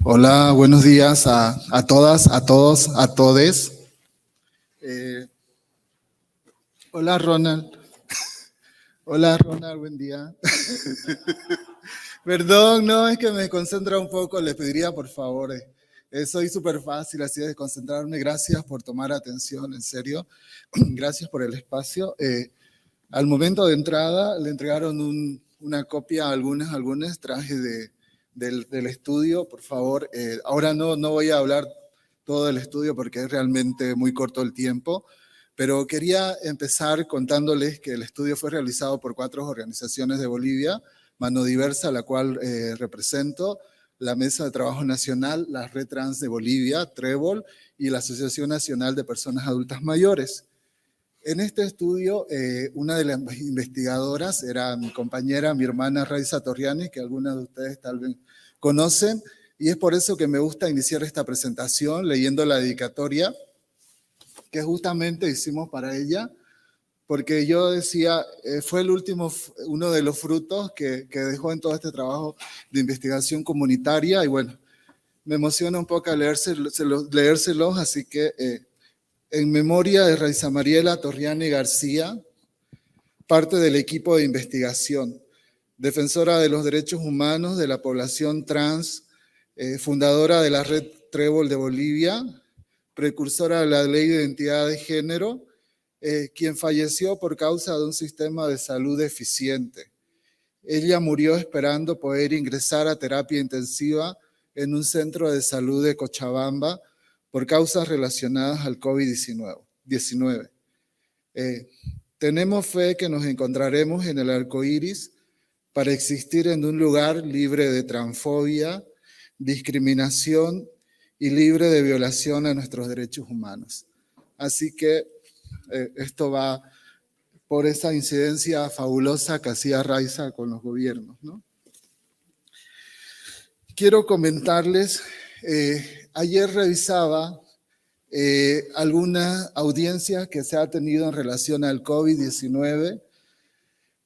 Hola, buenos días a todas, a todos, a todes. Eh, hola, Ronald. Hola, Ronald, buen día. Perdón, no, es que me concentra un poco, les pediría por favor. Soy súper fácil así de concentrarme. Gracias por tomar atención, en serio. Gracias por el espacio. Al momento de entrada le entregaron una copia a algunas traje del estudio, por favor. Ahora no voy a hablar todo del estudio porque es realmente muy corto el tiempo, pero quería empezar contándoles que el estudio fue realizado por 4 organizaciones de Bolivia, Mano Diversa, la cual represento, la Mesa de Trabajo Nacional, la Red Trans de Bolivia, Trébol, y la Asociación Nacional de Personas Adultas Mayores. En este estudio, una de las investigadoras era mi compañera, mi hermana Raiza Torriani, que algunas de ustedes tal vez conocen, y es por eso que me gusta iniciar esta presentación leyendo la dedicatoria que justamente hicimos para ella, porque yo decía, fue uno de los frutos que dejó en todo este trabajo de investigación comunitaria, y bueno, me emociona un poco leérselos, así que en memoria de Raiza Mariela Torriani García, parte del equipo de investigación, defensora de los derechos humanos de la población trans, fundadora de la Red Trébol de Bolivia, precursora de la Ley de Identidad de Género, quien falleció por causa de un sistema de salud deficiente. Ella murió esperando poder ingresar a terapia intensiva en un centro de salud de Cochabamba por causas relacionadas al COVID-19. Tenemos fe que nos encontraremos en el arco iris para existir en un lugar libre de transfobia, discriminación y libre de violación a nuestros derechos humanos. Así que esto va por esa incidencia fabulosa que hacía Raiza con los gobiernos, ¿no? Quiero comentarles, ayer revisaba alguna audiencia que se ha tenido en relación al COVID-19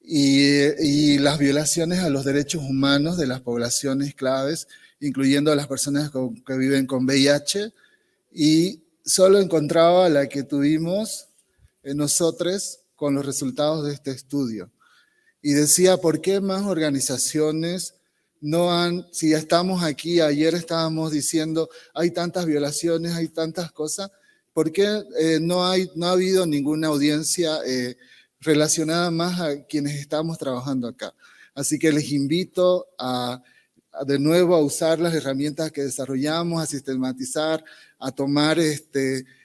y las violaciones a los derechos humanos de las poblaciones claves, incluyendo a las personas que viven con VIH, y solo encontraba la que tuvimos nosotros con los resultados de este estudio. Y decía, ¿por qué más organizaciones no han, si ya estamos aquí, ayer estábamos diciendo, hay tantas violaciones, hay tantas cosas, ¿por qué no ha habido ninguna audiencia relacionada más a quienes estamos trabajando acá? Así que les invito de nuevo a usar las herramientas que desarrollamos, a sistematizar, a tomar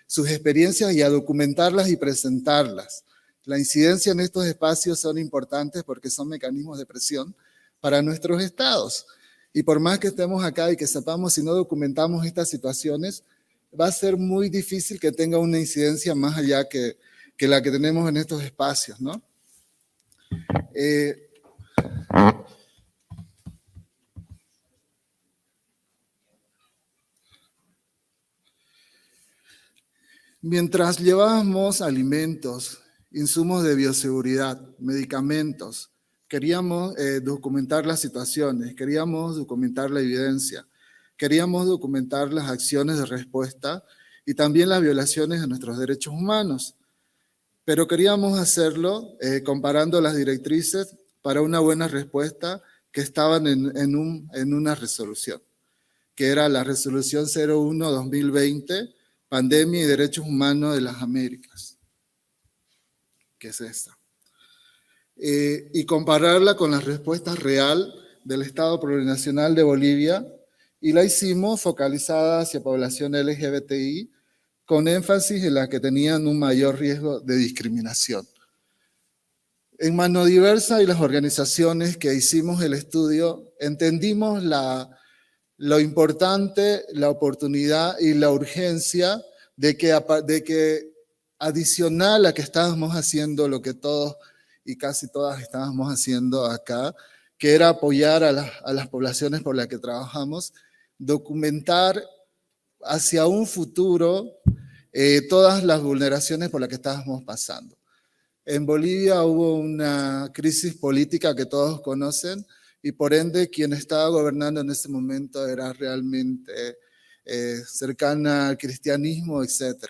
sus experiencias y a documentarlas y presentarlas. La incidencia en estos espacios son importantes porque son mecanismos de presión para nuestros estados. Y por más que estemos acá y que sepamos, si no documentamos estas situaciones, va a ser muy difícil que tenga una incidencia más allá que la que tenemos en estos espacios, ¿no? Mientras llevábamos alimentos, insumos de bioseguridad, medicamentos, queríamos documentar las situaciones, queríamos documentar la evidencia, queríamos documentar las acciones de respuesta y también las violaciones de nuestros derechos humanos. Pero queríamos hacerlo comparando las directrices para una buena respuesta que estaban en una resolución, que era la resolución 01-2020, Pandemia y Derechos Humanos de las Américas, que es esta. Y compararla con la respuesta real del Estado Plurinacional de Bolivia, y la hicimos focalizada hacia población LGBTI, con énfasis en las que tenían un mayor riesgo de discriminación. En Mano Diversa y las organizaciones que hicimos el estudio, entendimos lo importante, la oportunidad y la urgencia de que adicional a que estábamos haciendo lo que todos y casi todas estábamos haciendo acá, que era apoyar a las poblaciones por las que trabajamos, documentar hacia un futuro todas las vulneraciones por las que estábamos pasando. En Bolivia hubo una crisis política que todos conocen y por ende quien estaba gobernando en ese momento era realmente cercana al cristianismo, etc.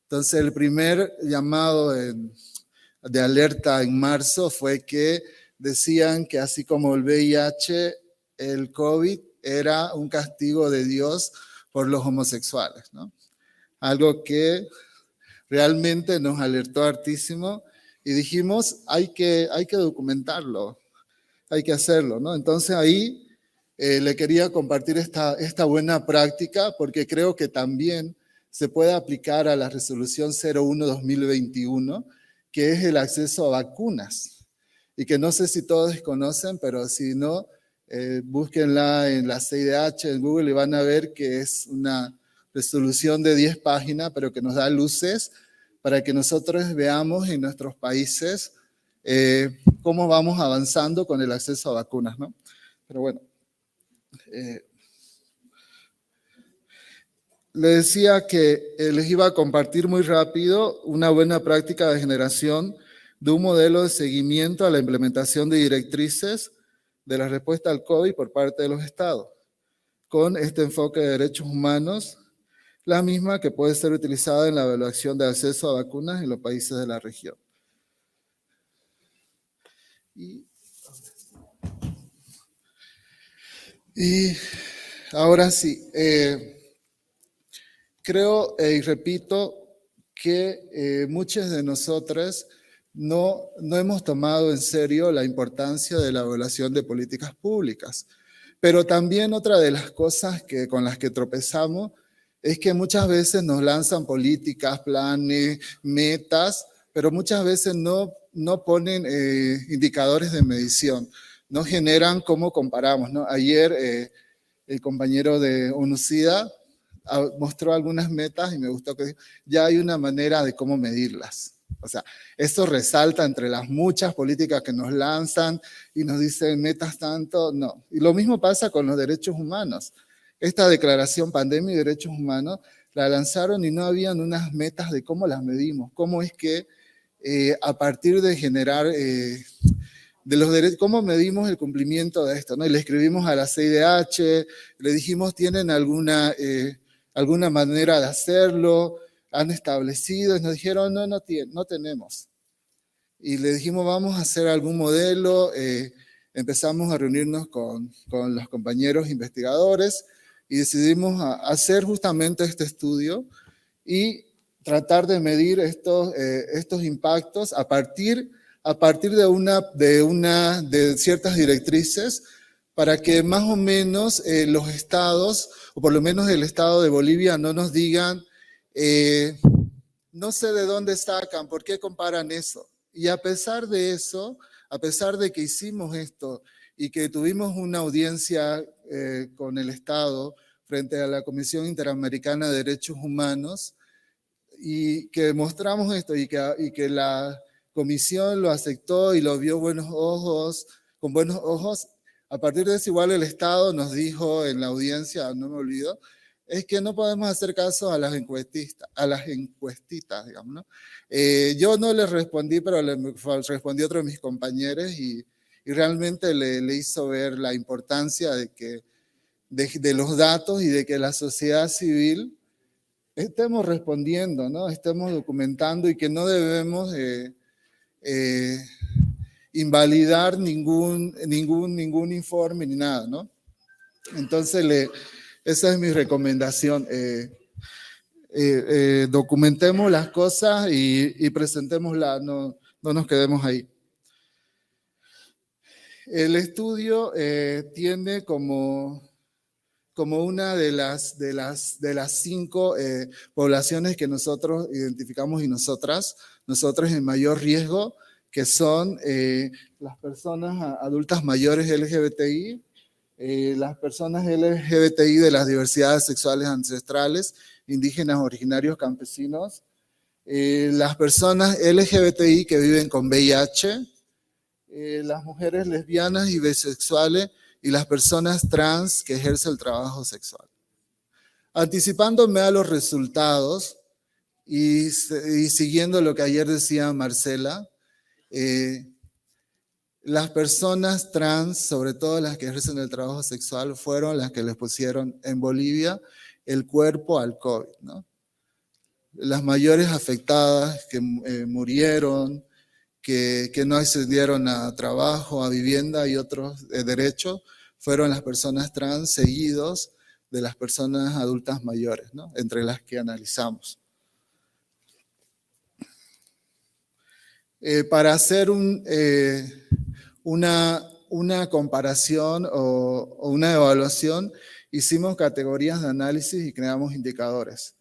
Entonces el primer llamado de alerta en marzo fue que decían que así como el VIH, el COVID era un castigo de Dios por los homosexuales, ¿no? Algo que realmente nos alertó hartísimo y dijimos, hay que documentarlo, hay que hacerlo, ¿no? Entonces ahí le quería compartir esta buena práctica porque creo que también se puede aplicar a la resolución 01-2021, que es el acceso a vacunas. Y que no sé si todos conocen, pero si no, búsquenla en la CIDH, en Google, y van a ver que es una resolución de 10 páginas, pero que nos da luces para que nosotros veamos en nuestros países cómo vamos avanzando con el acceso a vacunas, ¿no? Pero bueno, le decía que les iba a compartir muy rápido una buena práctica de generación de un modelo de seguimiento a la implementación de directrices de la respuesta al COVID por parte de los estados, con este enfoque de derechos humanos, la misma que puede ser utilizada en la evaluación de acceso a vacunas en los países de la región. Y ahora sí, creo y repito que muchos de nosotros no hemos tomado en serio la importancia de la evaluación de políticas públicas. Pero también otra de las cosas con las que tropezamos es que muchas veces nos lanzan políticas, planes, metas, pero muchas veces no ponen indicadores de medición, no generan cómo comparamos, ¿no? Ayer el compañero de UNUCIDA mostró algunas metas y me gustó que ya hay una manera de cómo medirlas. O sea, esto resalta entre las muchas políticas que nos lanzan y nos dicen metas tanto, no. Y lo mismo pasa con los derechos humanos. Esta declaración Pandemia y Derechos Humanos la lanzaron y no habían unas metas de cómo las medimos, cómo es que a partir de generar de los derechos, cómo medimos el cumplimiento de esto, ¿no? Y le escribimos a la CIDH, le dijimos, ¿tienen alguna manera de hacerlo? ¿Han establecido? Y nos dijeron, no tenemos. Y le dijimos, vamos a hacer algún modelo. Empezamos a reunirnos con los compañeros investigadores y decidimos hacer justamente este estudio y tratar de medir estos impactos a partir de ciertas directrices para que más o menos los estados, o por lo menos el estado de Bolivia, no nos digan, no sé de dónde sacan, ¿por qué comparan eso? Y a pesar de eso, a pesar de que hicimos esto y que tuvimos una audiencia con el Estado frente a la Comisión Interamericana de Derechos Humanos, y que mostramos esto y que la comisión lo aceptó y lo vio con buenos ojos, a partir de eso igual el Estado nos dijo en la audiencia, no me olvido, es que no podemos hacer caso a las encuestitas, digamos, ¿no? Yo no le respondí, pero le respondió otro de mis compañeros y realmente le hizo ver la importancia de los datos y de que la sociedad civil estemos respondiendo, ¿no? Estemos documentando y que no debemos invalidar ningún informe ni nada, ¿no? Entonces, esa es mi recomendación. Documentemos las cosas y presentémoslas, no nos quedemos ahí. El estudio tiene como una de las 5 poblaciones que nosotros identificamos y nosotros en mayor riesgo, que son las personas adultas mayores LGBTI, las personas LGBTI de las diversidades sexuales ancestrales, indígenas, originarios, campesinos, las personas LGBTI que viven con VIH, las mujeres lesbianas y bisexuales y las personas trans que ejercen el trabajo sexual. Anticipándome a los resultados y siguiendo lo que ayer decía Marcela, las personas trans, sobre todo las que ejercen el trabajo sexual, fueron las que les pusieron en Bolivia el cuerpo al COVID, ¿no? Las mayores afectadas que murieron, que no accedieron a trabajo, a vivienda y otros derechos, fueron las personas trans seguidos de las personas adultas mayores, ¿no? Entre las que analizamos. Para hacer una comparación o una evaluación, hicimos categorías de análisis y creamos indicadores.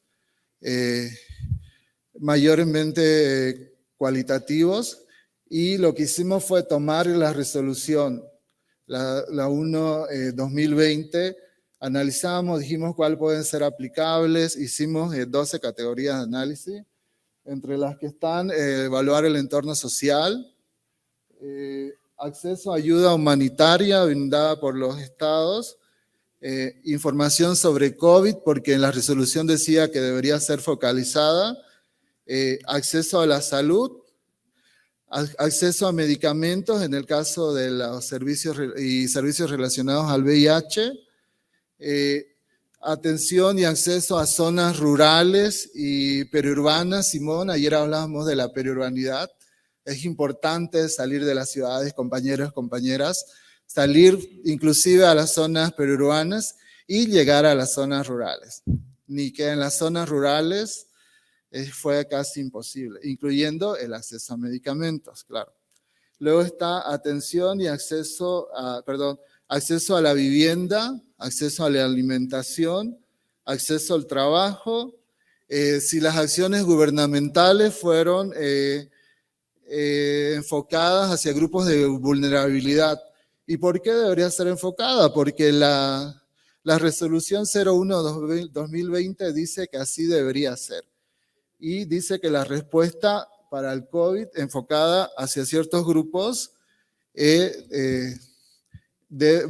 Mayormente cualitativos, y lo que hicimos fue tomar la resolución, la 1-2020, analizamos, dijimos cuáles pueden ser aplicables, hicimos 12 categorías de análisis, entre las que están evaluar el entorno social, acceso a ayuda humanitaria brindada por los estados, información sobre COVID, porque en la resolución decía que debería ser focalizada, acceso a la salud, acceso a medicamentos en el caso de los servicios y servicios relacionados al VIH, atención y acceso a zonas rurales y periurbanas. Simón, ayer hablábamos de la periurbanidad. Es importante salir de las ciudades, compañeros, compañeras, salir inclusive a las zonas periurbanas y llegar a las zonas rurales. Ni que en las zonas rurales fue casi imposible, incluyendo el acceso a medicamentos, claro. Luego está atención y acceso a la vivienda, acceso a la alimentación, acceso al trabajo, si las acciones gubernamentales fueron enfocadas hacia grupos de vulnerabilidad. ¿Y por qué debería ser enfocada? Porque la resolución 01-2020 dice que así debería ser. Y dice que la respuesta para el COVID enfocada hacia ciertos grupos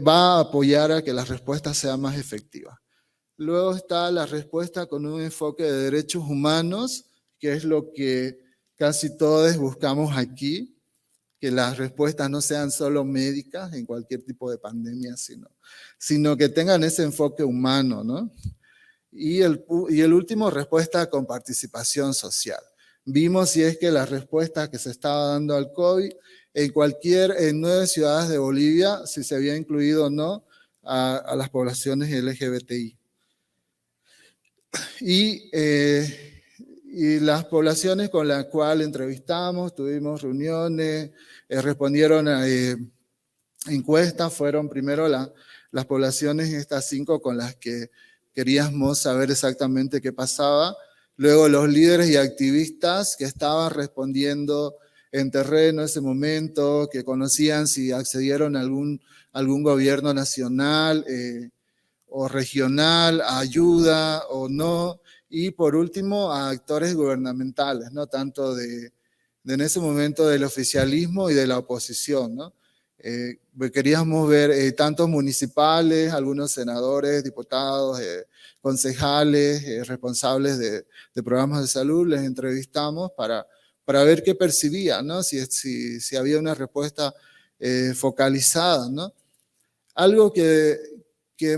va a apoyar a que la respuesta sea más efectiva. Luego está la respuesta con un enfoque de derechos humanos, que es lo que casi todos buscamos aquí, que las respuestas no sean solo médicas en cualquier tipo de pandemia, sino que tengan ese enfoque humano, ¿no? Y el último, respuesta con participación social. Vimos si es que la respuesta que se estaba dando al COVID en 9 ciudades de Bolivia, si se había incluido o no a las poblaciones LGBTI. Y las poblaciones con las cuales entrevistamos, tuvimos reuniones, respondieron a encuestas, fueron primero las poblaciones, estas 5 con las que queríamos saber exactamente qué pasaba. Luego los líderes y activistas que estaban respondiendo en terreno en ese momento, que conocían si accedieron a algún gobierno nacional o regional, a ayuda o no. Y por último, a actores gubernamentales, ¿no? Tanto en ese momento del oficialismo y de la oposición, ¿no? Queríamos ver tantos municipales, algunos senadores, diputados, concejales, responsables de programas de salud, les entrevistamos para ver qué percibían, ¿no? Si había una respuesta focalizada, ¿no? Algo que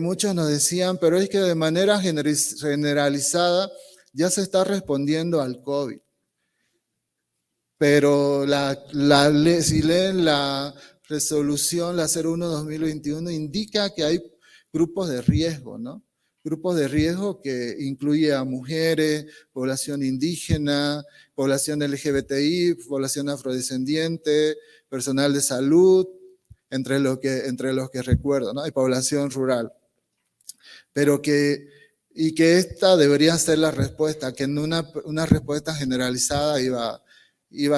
muchos nos decían, pero es que de manera generalizada ya se está respondiendo al COVID. Pero si leen la resolución, la 01-2021, indica que hay grupos de riesgo, ¿no? Grupos de riesgo que incluye a mujeres, población indígena, población LGBTI, población afrodescendiente, personal de salud, entre los que recuerdo, ¿no? Hay población rural. Pero que esta debería ser la respuesta, que en una respuesta generalizada iba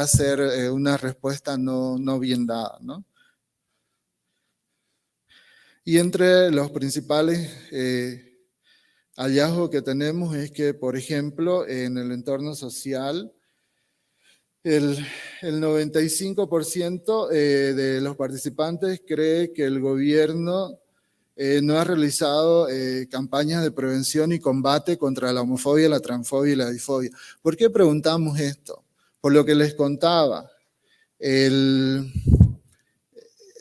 a ser una respuesta no bien dada, ¿no? Y entre los principales hallazgos que tenemos es que, por ejemplo, en el entorno social, el 95% de los participantes cree que el gobierno no ha realizado campañas de prevención y combate contra la homofobia, la transfobia y la bifobia. ¿Por qué preguntamos esto? Por lo que les contaba,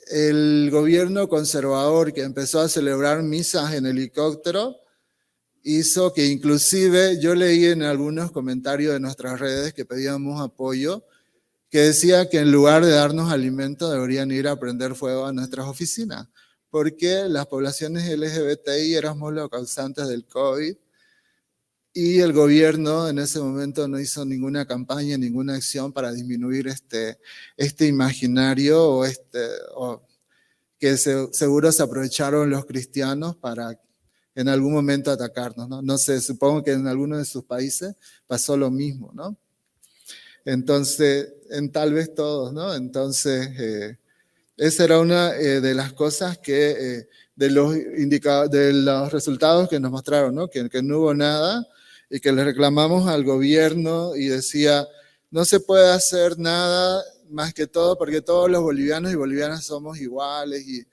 el gobierno conservador, que empezó a celebrar misas en helicóptero, hizo que inclusive yo leí en algunos comentarios de nuestras redes que pedíamos apoyo, que decía que en lugar de darnos alimento deberían ir a prender fuego a nuestras oficinas, porque las poblaciones LGBTI éramos los causantes del COVID y el gobierno en ese momento no hizo ninguna campaña, ninguna acción para disminuir este imaginario o que seguro se aprovecharon los cristianos para en algún momento atacarnos, ¿no? No sé, supongo que en algunos de sus países pasó lo mismo, ¿no? Entonces, en tal vez todos, ¿no? Entonces, esa era una de las cosas que, de los resultados que nos mostraron, ¿no? Que no hubo nada y que le reclamamos al gobierno y decía, no se puede hacer nada más que todo porque todos los bolivianos y bolivianas somos iguales y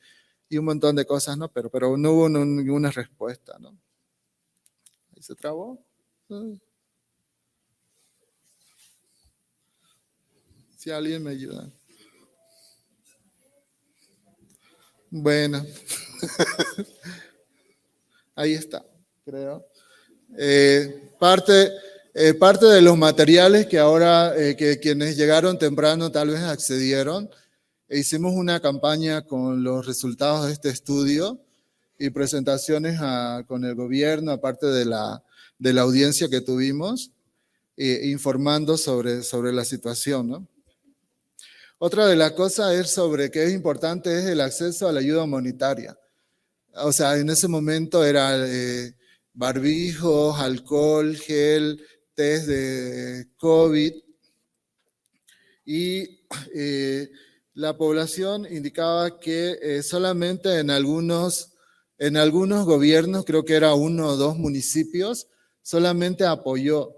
un montón de cosas, ¿no? Pero no hubo ninguna respuesta, ¿no? ¿Ahí se trabó? Si alguien me ayuda. Bueno, ahí está, creo. Parte de los materiales que ahora, que quienes llegaron temprano tal vez accedieron, hicimos una campaña con los resultados de este estudio y presentaciones con el gobierno, aparte de la audiencia que tuvimos, informando sobre la situación, ¿no? Otra de las cosas es sobre que es importante es el acceso a la ayuda humanitaria. O sea, en ese momento era barbijos, alcohol, gel, test de COVID y la población indicaba que solamente en algunos gobiernos, creo que era 1 o 2 municipios, solamente apoyó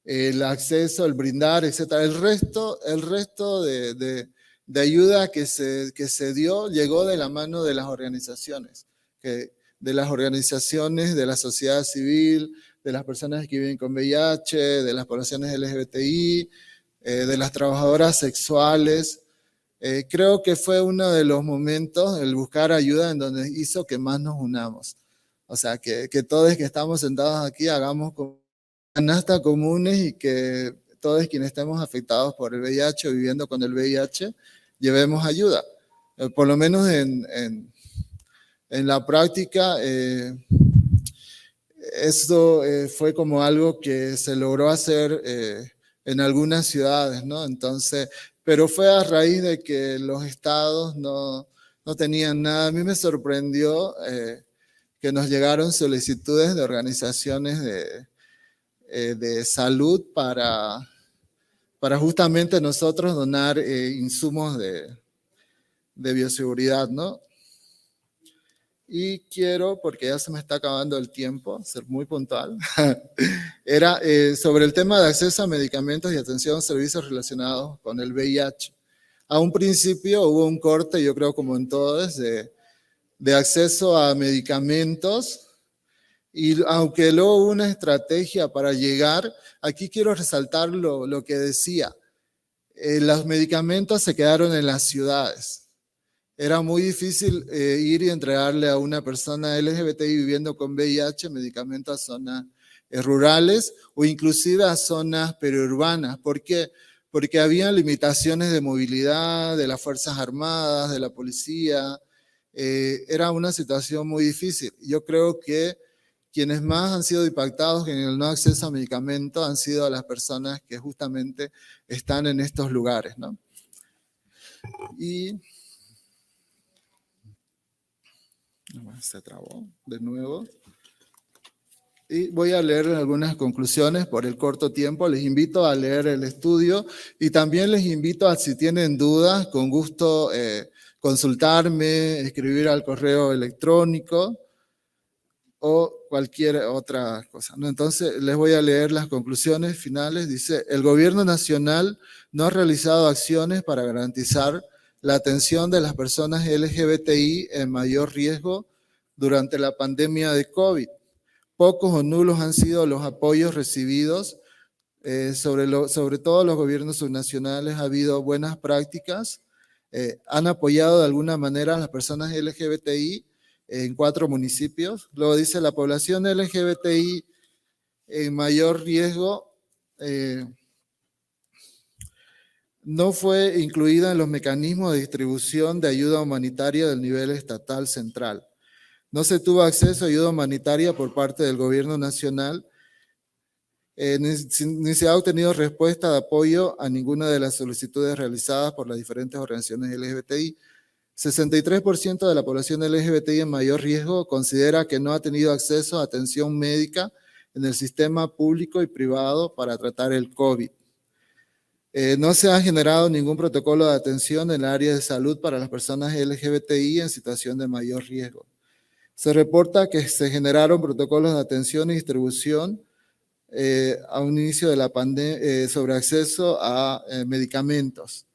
el acceso, el brindar, etc. El resto de ayuda que se dio llegó de la mano de las organizaciones, de la sociedad civil, de las personas que viven con VIH, de las poblaciones LGBTI, de las trabajadoras sexuales. Creo que fue uno de los momentos, el buscar ayuda, en donde hizo que más nos unamos. O sea, que todos que estamos sentados aquí hagamos canastas comunes y que todos quienes estemos afectados por el VIH o viviendo con el VIH, llevemos ayuda. Por lo menos en la práctica, esto fue como algo que se logró hacer en algunas ciudades, ¿no? Entonces, pero fue a raíz de que los estados no tenían nada. A mí me sorprendió que nos llegaron solicitudes de organizaciones de salud para justamente nosotros donar insumos de bioseguridad, ¿no? Y quiero, porque ya se me está acabando el tiempo, ser muy puntual, era sobre el tema de acceso a medicamentos y atención a servicios relacionados con el VIH. A un principio hubo un corte, yo creo como en todos, de acceso a medicamentos, y aunque luego hubo una estrategia para llegar, aquí quiero resaltar lo que decía. Los medicamentos se quedaron en las ciudades. Era muy difícil ir y entregarle a una persona LGBTI viviendo con VIH medicamentos a zonas rurales o inclusive a zonas periurbanas. ¿Por qué? Porque había limitaciones de movilidad de las Fuerzas Armadas, de la policía. Era una situación muy difícil. Yo creo que quienes más han sido impactados en el no acceso a medicamentos han sido las personas que justamente están en estos lugares, ¿no? Y se trabó de nuevo. Y voy a leer algunas conclusiones por el corto tiempo. Les invito a leer el estudio y también les invito a, si tienen dudas, con gusto consultarme, escribir al correo electrónico o cualquier otra cosa, ¿no? Entonces, les voy a leer las conclusiones finales. Dice, el gobierno nacional no ha realizado acciones para garantizar la atención de las personas LGBTI en mayor riesgo durante la pandemia de COVID. Pocos o nulos han sido los apoyos recibidos. Sobre todo los gobiernos subnacionales ha habido buenas prácticas han apoyado de alguna manera a las personas LGBTI en 4 municipios. Luego dice, la población LGBTI en mayor riesgo no fue incluida en los mecanismos de distribución de ayuda humanitaria del nivel estatal central. No se tuvo acceso a ayuda humanitaria por parte del gobierno nacional, ni se ha obtenido respuesta de apoyo a ninguna de las solicitudes realizadas por las diferentes organizaciones LGBTI. 63% de la población LGBTI en mayor riesgo considera que no ha tenido acceso a atención médica en el sistema público y privado para tratar el COVID. No se ha generado ningún protocolo de atención en el área de salud para las personas LGBTI en situación de mayor riesgo. Se reporta que se generaron protocolos de atención y distribución a un inicio de la pandemia sobre acceso a medicamentos.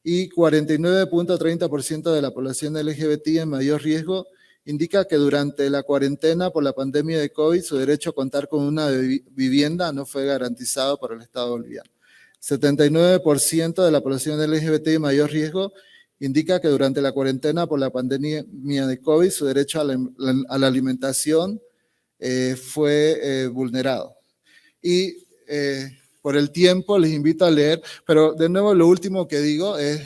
Y 49.30% de la población LGBT en mayor riesgo indica que durante la cuarentena por la pandemia de COVID su derecho a contar con una vivienda no fue garantizado por el Estado boliviano. 79% de la población LGBT en mayor riesgo indica que durante la cuarentena por la pandemia de COVID su derecho a la alimentación fue vulnerado. Y por el tiempo les invito a leer, pero de nuevo lo último que digo es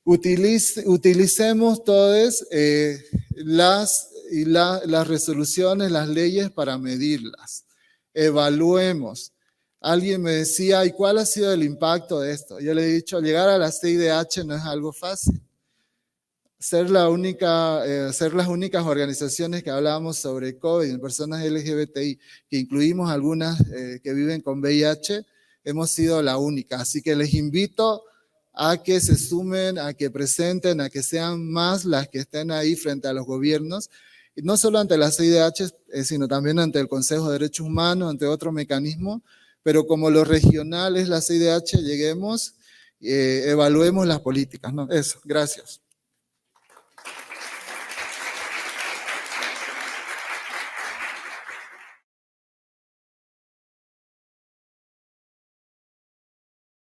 utilicemos todas las resoluciones, las leyes para medirlas. Evaluemos. Alguien me decía, ¿y cuál ha sido el impacto de esto? Yo le he dicho, llegar a la CIDH no es algo fácil. Ser las únicas organizaciones que hablábamos sobre COVID en personas LGBTI, que incluimos algunas que viven con VIH, hemos sido la única. Así que les invito a que se sumen, a que presenten, a que sean más las que estén ahí frente a los gobiernos, y no solo ante la CIDH, sino también ante el Consejo de Derechos Humanos, ante otro mecanismo, pero como lo regional es la CIDH, lleguemos, evaluemos las políticas, ¿no? Eso, gracias.